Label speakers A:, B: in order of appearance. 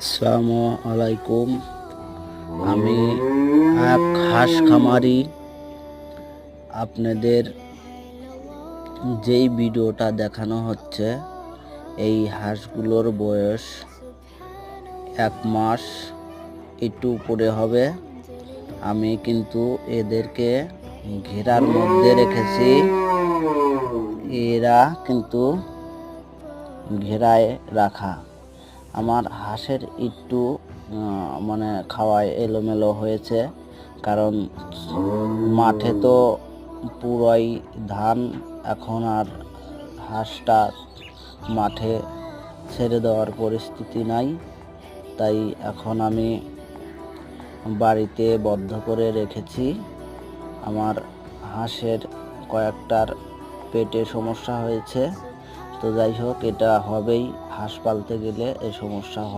A: আসসালামু আলাইকুম। আমি এক হাঁস খামারি। আপনাদের যেই ভিডিওটা দেখানো হচ্ছে, এই হাঁসগুলোর বয়স 1 মাস একটু উপরে হবে। আমি কিন্তু এদেরকে ঘেরার মধ্যে রেখেছি। এরা কিন্তু ঘেরায় রাখা। আমার হাঁসের একটু মানে খাওয়ায় এলোমেলো হয়েছে, কারণ মাঠে তো পুরোই ধান। এখন আর হাঁসটা মাঠে ছেড়ে দেওয়ার পরিস্থিতি নাই, তাই এখন আমি বাড়িতে বদ্ধ করে রেখেছি। আমার হাঁসের কয়েকটার পেটে সমস্যা হয়েছে, তো যাই হোক, এটা হবেই। হাঁস পালতে গেলে এই সমস্যা